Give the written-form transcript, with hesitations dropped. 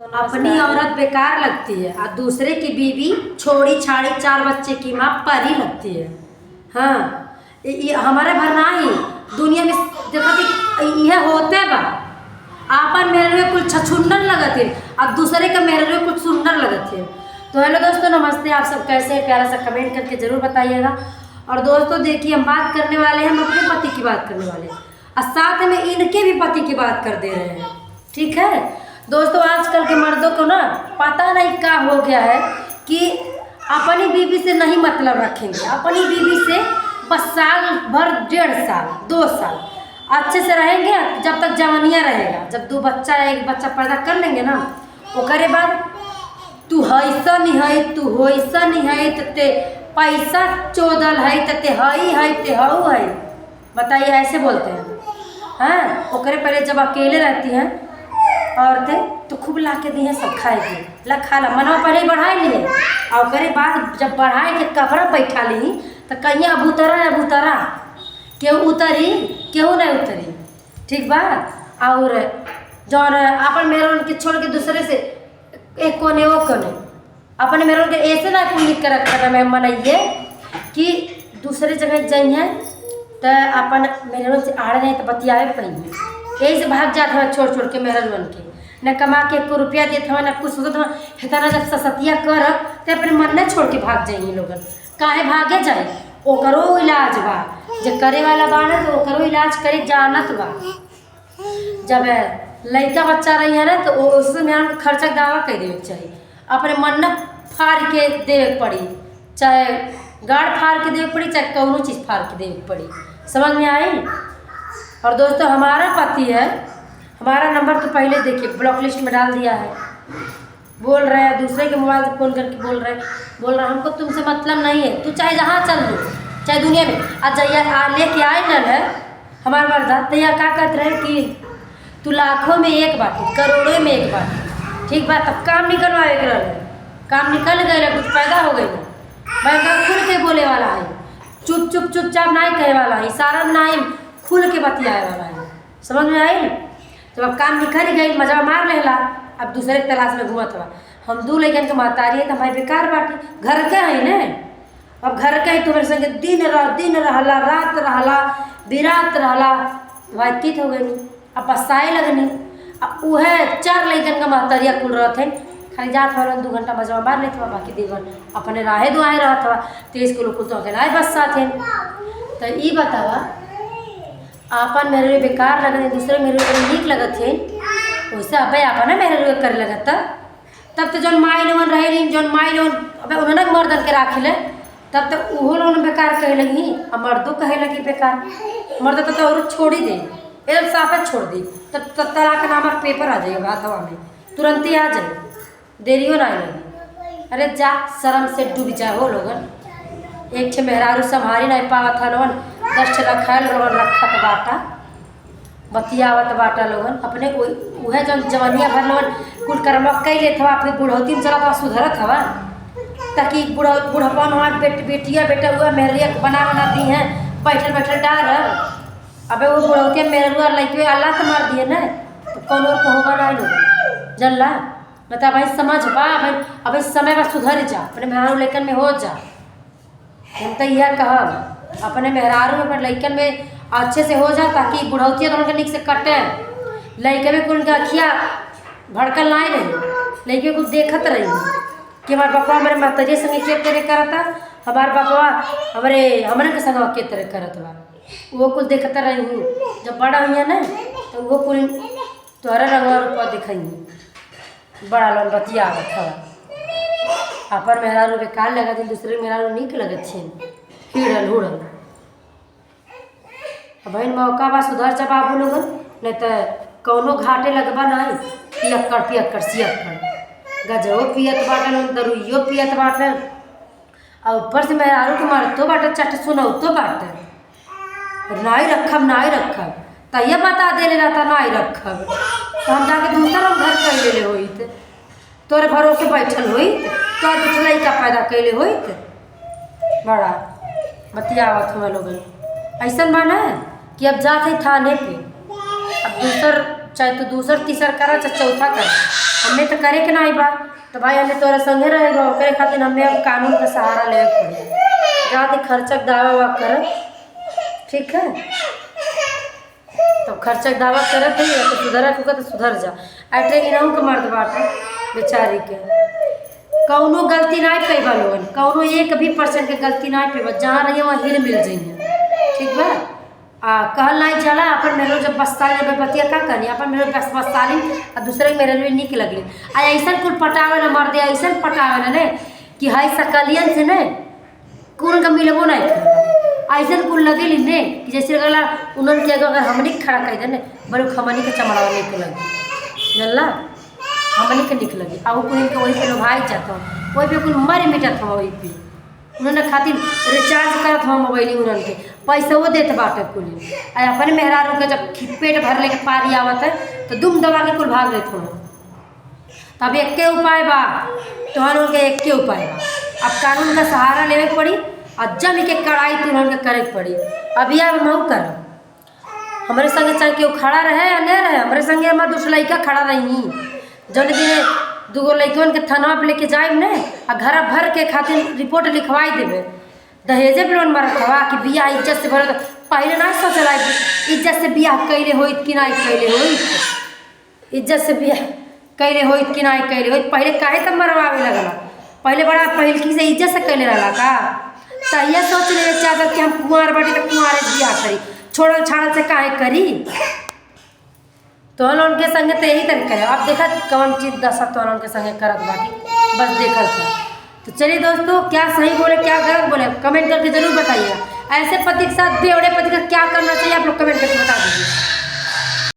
अपनी औरत बेकार लगती है और दूसरे की बीवी छोड़ी छाड़ी 4 बच्चे की माँ परी लगती है। हाँ, ये हमारे भर ना ही दुनिया में देखो यह होते बा आपन मेरे में कुछ छछुंदर लगत है और दूसरे का मेरे में कुछ सुंदर लगत है। तो हेलो दोस्तों, नमस्ते। आप सब कैसे हैं? प्यारा सा कमेंट करके ज़रूर बताइएगा। और दोस्तों देखिए, हम बात करने वाले हैं, हम अपने पति की बात करने वाले हैं और साथ में इनके भी पति की बात कर दे रहे हैं। ठीक है दोस्तों, आजकल के मर्दों को ना पता नहीं क्या हो गया है कि अपनी बीवी से नहीं मतलब रखेंगे। अपनी बीवी से बस साल भर 1.5 साल 2 साल अच्छे से रहेंगे जब तक जवानिया रहेगा। जब 2 बच्चा 1 बच्चा पैदा कर लेंगे ना, ओकरे बाद तू ऐसा नहीं है, तू वैसा नहीं है, ते पैसा चोदल है, ते हई है, ते हऊ है। बताइए, ऐसे बोलते हैं। हाँ, ओकरे पहले जब अकेले रहती हैं औरतें तो खूब ला के दी हैं, सब खाएगी, ला खा ला मनवा पहले बढ़ाई लिए और ओकरे बाद जब बढ़ाए के कपड़ा बैठा ली तो कहीं अबूतरा केहू उतरी केहू नहीं उतरी। ठीक बा। और जौन अपन मेहरन के छोड़ के दूसरे से एक कोने वो कोने अपने मेहरन के ऐसे ना कुल लिख कर रखा मैं मनइए कि दूसरे जगह जाइए तो अपन मेहरन से आड़ रहे तो बतियाए पहिए। यही से भाग जाते हैं छोड़ छोड़ के मेहरन बन के, न कमा के 1 रुपया देते हैं, न कुछ सोचते हैं। हेतना जब ससतिया कर तो अपने मन न छोड़ के भाग जाइए लोगन। काहे भागे जाए? ओकरो इलाज बा, जो करे वाला बा ना तो ओकरो इलाज करे जानत बा। जब लड़का बच्चा रही है ना तो उससे मेहरन के खर्चा दावा कर देवे चाहिए। अपने मन न फाड़ के देवे पड़ी, चाहे गाड़ फाड़ के देवे पड़ी, चाहे कौनो चीज़ फाड़ के देवे पड़ी। समझ में आई? और दोस्तों, हमारा पति है, हमारा नंबर तो पहले देखिए ब्लॉक लिस्ट में डाल दिया है। बोल रहे हैं दूसरे के मोबाइल से फ़ोन करके बोल रहे हमको तुमसे मतलब नहीं है, तू चाहे जहाँ चल दो, चाहे दुनिया में जया लेके आए न है हमारा मर्दा तैया क्या कहते रहे कि तू लाखों में एक बाटी, करोड़ों में एक बाटी। ठीक बात। तब काम निकलवाए कर काम निकल गए, कुछ पैदा हो गई। मैं खुल के बोले वाला है, चुपचाप नहीं कहे वाला है, इशारा नहीं खुल के बतियाए वाला है। समझ में आई? जब अब काम निकल गई, मजा मार लेला, अब दूसरे के तलाश में घूमत हुआ। हम 2 लड़कन के महतारी है तो हमारे बेकार बाटी घर के है न। अब घर के ही तो मेरे संगे दिन रहला, रात रहला, बिरात रहला, व्यतीत हो गई। अब बसाए लगनी। अब वह 4 लड़कन का महतरिया कुल रहते हैं, खाली जात वाला 2 घंटा मजा मार लेते हुआ, बाकी देवन अपने राहे दुआए रहत हुआ। 23 किलो कुल तो अकेला बस साथ हैं। तो ये बतावा आपन मेरे बेकार लगने, दूसरे मेरे नीक लगत है, वैसे अब आपन मेरे कर लगत। तब तो जौन माई लोगन रहे, जौन माई लोगन अब उन्होंने मर्दन के राखी ले, तब तक वो लोग बेकार कहे लगी और मर्दों कहे लगी बेकार। मर्द तो और छोड़ ही दे, एकदम साफा छोड़ दी। तब तलाक नामक पेपर आ जाएगा हाथवा में, तुरंत ही आ जाए, देरियो ना लगी। अरे जा शर्म से डूब जाए हो लोगन। एक ठे मेहरारू संभारी नहीं पावत है लोगन, 10 ठे रखल लोगन रखत बाटा बतियावत बाटा लोगन अपने वह जब जवानिया भर लोगन कुल कर्म कई लेत हवा, फिर बुढ़ौती में चला सुधरत हवा ताकि बुढ़पा हमारे बेटिया बेटा हुआ मेहरिया बना दी हैं, बैठल डाल। अबे वो बुढ़ौती मेहरुआ लड़के अल्लाह तो मार दिए न, तो कौन और होगा ना लोग जनला न। तो भाई समझ बा, अब समय बस सुधर जा, अपने मेहरारू लड़कन में हो जा। हम तो यह कहब अपने मेहरारू में लड़कन में अच्छे से हो जा, ताकि बुढ़ौतिया तो उनके निक से कटे। लड़के में कुल अखिया भड़कल नहीं रही, लड़के कुछ देखत रही कि हमारे पापा हमारे महतरिया संगे के तरह करता, हमारे पापा हमारे के संग के तरह करत बा। वो कुछ देखता रही हूँ। जब बड़ा हुई है ना तो वो कुल तोहरा रंगवा रूपा दिखाई बड़ा लोग बतियावत हवा। अपन मेहरारू बेकार लगत, दूसरे मेहरारू नीक लगत छे, हिड़ल हुड़ल। बहन मौका बा सुधर जा बाबू लोगन, नहीं तो कौनो घाटे लगबा नहीं। पियक्कड़ सियक्कड़ गजो पियत बाटन, दरुइयो पियत बाटन, और ऊपर से मेहरारू के मारतो बाटन, चट सुनौतो बाटन। नहीं रखब तैया बता दे ले रहता नहीं रखब, तो हम जाके दूसरा घर कर ले होइत, तोरे भरोसे बैठल होइत, तो दूसरा ही का फायदा कैले होइत। बड़ा बतियावत हुआ लोग ऐसा माना कि अब जाते थाने पे, अब दूसर चाहे तू दूसर तीसर करा चाहे चौथा कर, हमें तो करे के नहीं बा। तो भाई हमें तोरा संगे रहेगा ओकरे खातिर हमें अब कानून का सहारा ले पड़े। ज़्यादा खर्चक दावा वावा कर, ठीक है? तो खर्चक दावा करत है तो सुधर होगा तो सुधर जा। अटे इनाऊ के मर्द बाटे बेचारी के कौनो गलती नहीं पेबा लोगन, कौनो 1% के गलती नहीं पेबा, जहाँ रही वहाँ हिल मिल जाइए, ठीक बा? कहल नहीं चला अपन मेरे जब बस्ताली जब बतिया का करनी अपन मेरे बस्ताली और दूसरे मेरे लिए निक लगली। आ ऐसा कुल पटावे ना मर्दे, ऐसा पटावे ना ने कि हाई सकलियन से ने कौन का मिलबो नहीं कर, ऐसा कुल लगेली ने कि जैसे लगला उन्होंने के अगर हमनी खड़ा कर दे ने बड़े हमनी के चमड़ावा निक लगी, जानला हमनी के निक लगी। आ कुल के वही पे लोभाई जाता, वही पे कुल मर मिटत हम, वही पे उन्होंने खातिर रिचार्ज करत हम मोबाइल, उन्होंने के पैसा वो देते बाटे कुल। अपने मेहरारू के जब पेट भर लेके पारी आवत है तो दुम दबा के कुल भाग लेते हो। तब एक के उपाय बा, तुहन के एक के उपाय बा, अब कानून का सहारा लेवे पड़ी और जम के कड़ाई तुहन के करे पड़ी। अभी अब मऊ कर हमारे संगे चाहे केहू खड़ा रहे या नहीं रहे, हमारे संगे हमारे दूसरा लड़का खड़ा रही जौन दिन दूगो लड़कन के थाना पर लेके जाए ने आ घर भर के खातिर रिपोर्ट लिखवाई देवे, दहेजे पे लोन मरत हवा कि बियाह इज्जत से भरत। पहले ना सोचला इज्जत से बियाह कैले होइत कि नहीं कैले होइत, इज्जत से बियाह कैले होइत कि नहीं कैले होइत, पहले काहे तब मरवावे लगला, पहले बड़ा पहलकी से इज्जत से कैले रहला का। तहिया सोच ले चाहत कि हम कुंवार बाटी तो कुंवारे बियाह करी, छोड़ल छाड़ल से काहे करी। तो उनके संगे तो यही तरीका है। अब देखा कौन चीज़ दशा तो उनके संगे करत बाटी, बस देखल था। तो चलिए दोस्तों, क्या सही बोले क्या गलत बोले कमेंट करके जरूर बताइएगा। ऐसे पति के साथ बेवड़े पति का क्या करना चाहिए आप लोग कमेंट करके बता दीजिए।